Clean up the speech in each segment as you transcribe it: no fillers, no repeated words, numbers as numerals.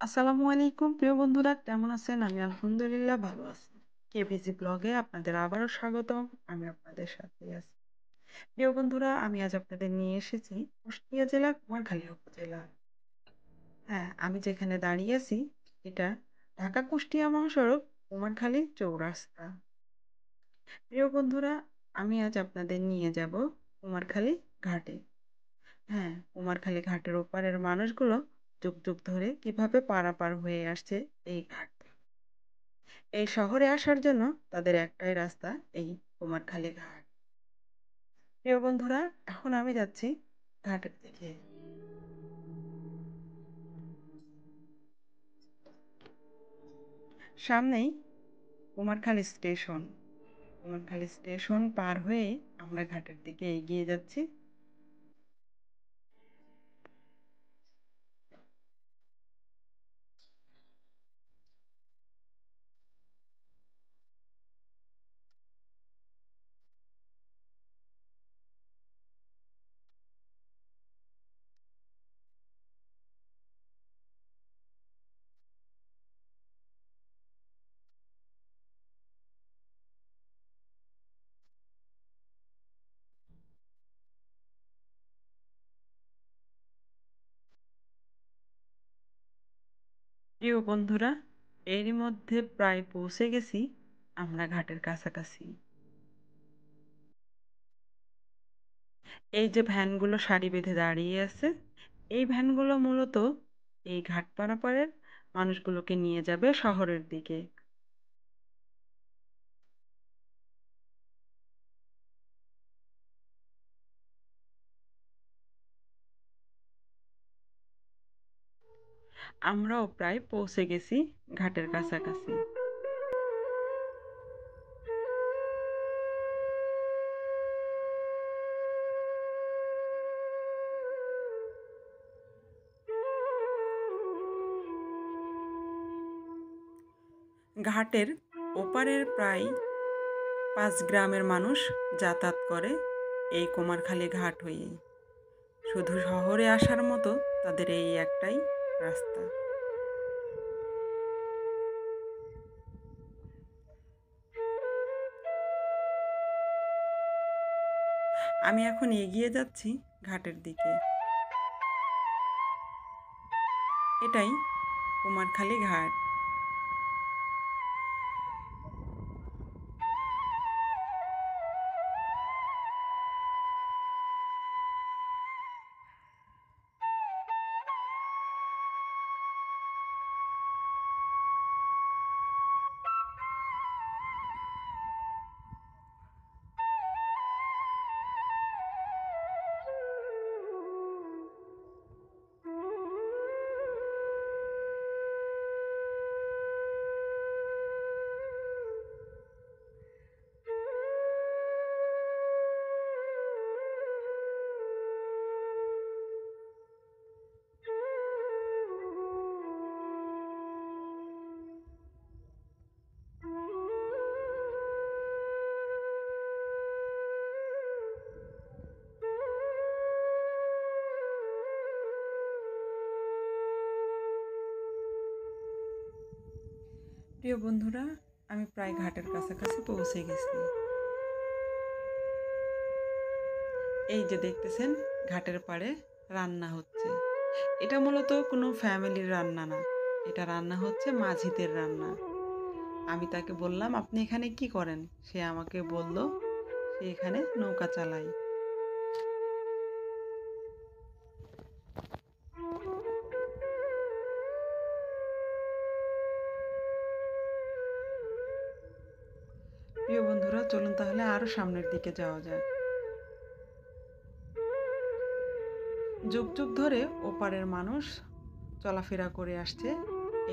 আসসালামু আলাইকুম প্রিয় বন্ধুরা, কেমন আছেন? আমি আলহামদুলিল্লাহ ভালো আছি। কেবিজি ব্লগে আপনাদের আবারও স্বাগতম। আমি আপনাদের সাথেই আছি। প্রিয় বন্ধুরা, আমি আজ আপনাদের নিয়ে এসেছি কুষ্টিয়া জেলা কুমারখালী উপজেলা। হ্যাঁ, আমি যেখানে দাঁড়িয়ে আছি এটা ঢাকা কুষ্টিয়া মহাসড়ক কুমারখালী চৌরাস্তা। প্রিয় বন্ধুরা, আমি আজ আপনাদের নিয়ে যাব কুমারখালী ঘাটে। হ্যাঁ, কুমারখালী ঘাটের ওপারের মানুষগুলো যুগ যুগ ধরে কিভাবে পারাপার হয়ে আসছে এই ঘাট। এই শহরে আসার জন্য তাদের একটাই রাস্তা, এই কুমারখালী ঘাট। প্রিয় বন্ধুরা, এখন আমি যাচ্ছি ঘাটের দিকে। সামনেই কুমারখালী স্টেশন। কুমারখালী স্টেশন পার হয়ে আমরা ঘাটের দিকে এগিয়ে যাচ্ছি। প্রিয় বন্ধুরা, এরই মধ্যে প্রায় পৌঁছে গেছি আমরা ঘাটের কাছাকাছি। এই যে ভ্যানগুলো সারি বেঁধে দাঁড়িয়ে আছে, এই ভ্যানগুলো মূলত এই ঘাট পারাপারের মানুষগুলোকে নিয়ে যাবে শহরের দিকে। আমরাও প্রায় পৌঁছে গেছি ঘাটের কাছাকাছি। ঘাটের ওপারের প্রায় 5 গ্রামের মানুষ যাতায়াত করে এই কুমারখালী ঘাট হয়েই। শুধু শহরে আসার মতো তাদের এই একটাই রাস্তা। আমি এখন এগিয়ে যাচ্ছি ঘাটের দিকে। এটাই কুমারখালী ঘাট। প্রিয় বন্ধুরা, আমি প্রায় ঘাটের কাছাকাছি পৌঁছে গেছি। এই যে দেখতেছেন ঘাটের পাড়ে রান্না হচ্ছে। এটা মূলত কোনো ফ্যামিলির রান্না না। এটা রান্না হচ্ছে মাঝিদের রান্না। আমি তাকে বললাম, আপনি এখানে কি করেন? সে আমাকে বলল, সে এখানে নৌকা চালায়। প্রিয় বন্ধুরা, চলুন তাহলে আরো সামনের দিকে যাওয়া যাক। যুগ যুগ ধরে ওপারের মানুষ চলাফেরা করে আসছে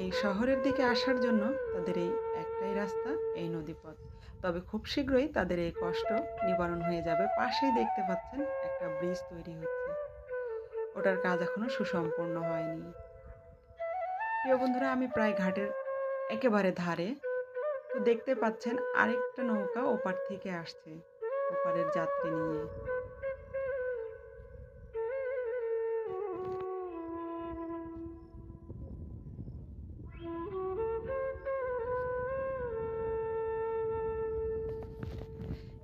এই শহরের দিকে আসার জন্য। তাদের এই একটাই রাস্তা, এই নদীপথ। তবে খুব শীঘ্রই তাদের এই কষ্ট নিবারণ হয়ে যাবে। পাশেই দেখতে পাচ্ছেন একটা ব্রিজ তৈরি হচ্ছে। ওটার কাজ এখনো সুসম্পূর্ণ হয়নি। প্রিয় বন্ধুরা, আমি প্রায় ঘাটের একেবারে ধারে। তো দেখতে পাচ্ছেন আরেকটা নৌকা ওপার থেকে আসছে ওপারের যাত্রী নিয়ে।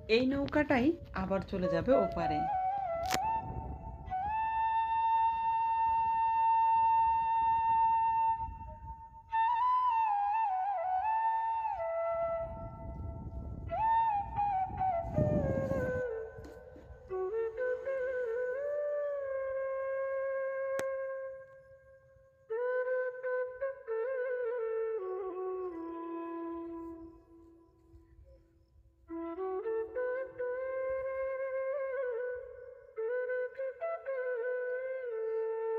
এই নৌকাটাই আবার চলে যাবে ওপারে।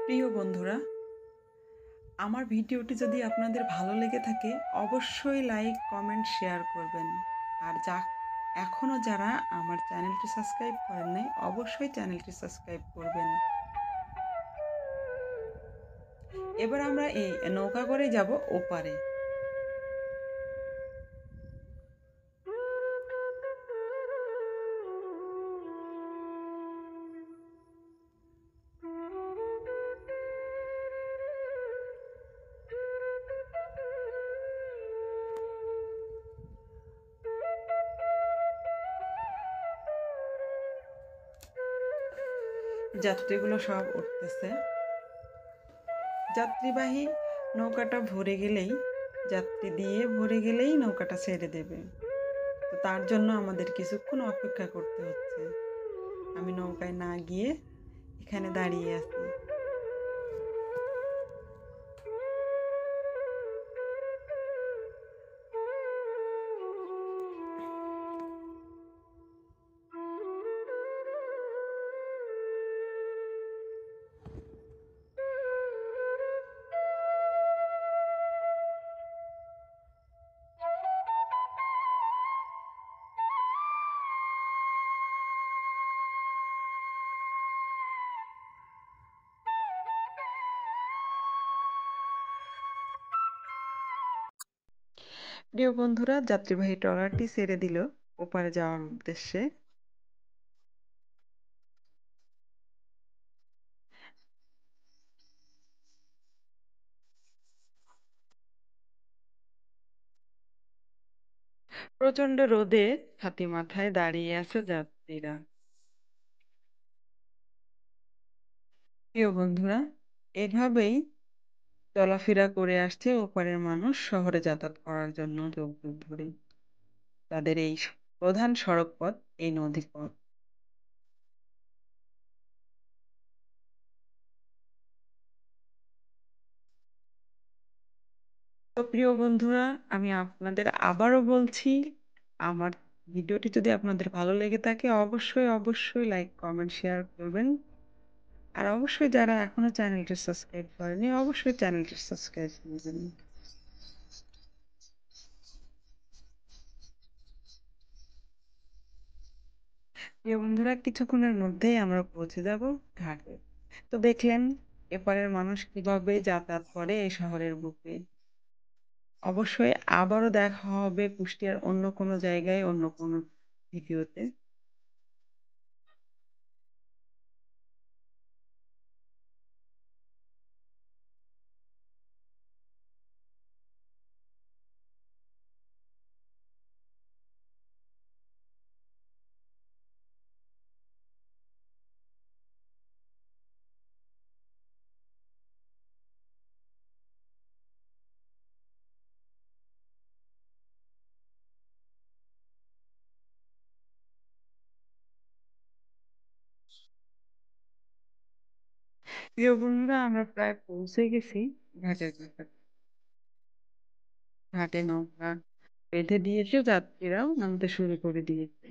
প্রিয় বন্ধুরা, আমার ভিডিওটি যদি আপনাদের ভালো লেগে থাকে অবশ্যই লাইক, কমেন্ট, শেয়ার করবেন। আর এখনও যারা আমার চ্যানেলটি সাবস্ক্রাইব করেন নাই অবশ্যই চ্যানেলটি সাবস্ক্রাইব করবেন। এবার আমরা এই নৌকা করে যাব ওপারে। যাত্রীগুলো সব উঠতেছে। যাত্রীবাহী নৌকাটা ভরে গেলেই, যাত্রী দিয়ে ভরে গেলেই নৌকাটা ছেড়ে দেবে। তো তার জন্য আমাদের কিছুক্ষণ অপেক্ষা করতে হচ্ছে। আমি নৌকায় না গিয়ে এখানে দাঁড়িয়ে আছি। প্রিয় বন্ধুরা, যাত্রীবাহী ট্রলারটি ছেড়ে দিল ওপারে যাওয়ার উদ্দেশ্যে। প্রচন্ড রোদে ছাতি মাথায় দাঁড়িয়ে আছে যাত্রীরা। প্রিয় বন্ধুরা, এভাবেই চলাফেরা করে আসছে ওপারের মানুষ শহরে যাতায়াত করার জন্য যুগ যুগ ধরে। তাদের এই প্রধান সড়ক পথ এই নদী পথ। তো প্রিয় বন্ধুরা, আমি আপনাদের আবারও বলছি, আমার ভিডিওটি যদি আপনাদের ভালো লেগে থাকে অবশ্যই অবশ্যই লাইক, কমেন্ট, শেয়ার করবেন। আর অবশ্যই যারা এখনো চ্যানেলটি সাবস্ক্রাইব করেনি অবশ্যই চ্যানেলটি সাবস্ক্রাইব করবেন। প্রিয় বন্ধুরা, কিছুক্ষণের মধ্যেই আমরা পৌঁছে যাব ঘাটে। তো দেখলেন এপারের মানুষ কিভাবে যাতায়াত করে এই শহরের বুকে। অবশ্যই আবারও দেখা হবে কুষ্টিয়ার অন্য কোনো জায়গায়, অন্য কোনো ভিডিওতে। প্রিয় বন্ধুরা, আমরা প্রায় পৌঁছে গেছি ঘাটের কাছে। ঘাটে নৌকা বেঁধে দিয়েছে, যাত্রীরাও নামতে শুরু করে দিয়েছে।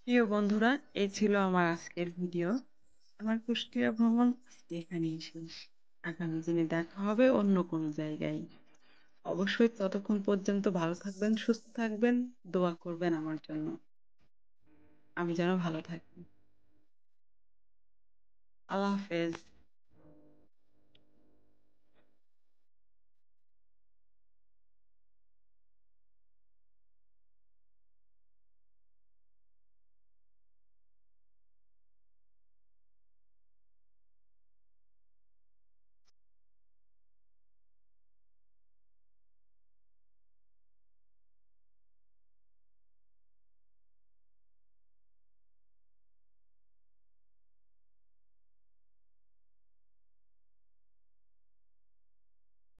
প্রিয় বন্ধুরা, এই ছিল আমার আজকের ভিডিও। আমার কুষ্টিয়া ভ্রমণ আজকে এখানেই শেষ। আগামী দিনে দেখা হবে অন্য কোনো জায়গায়। অবশ্যই ততক্ষণ পর্যন্ত ভালো থাকবেন, সুস্থ থাকবেন, দোয়া করবেন আমার জন্য। আমি যেন ভালো থাকি। আল্লাহ হাফেজ।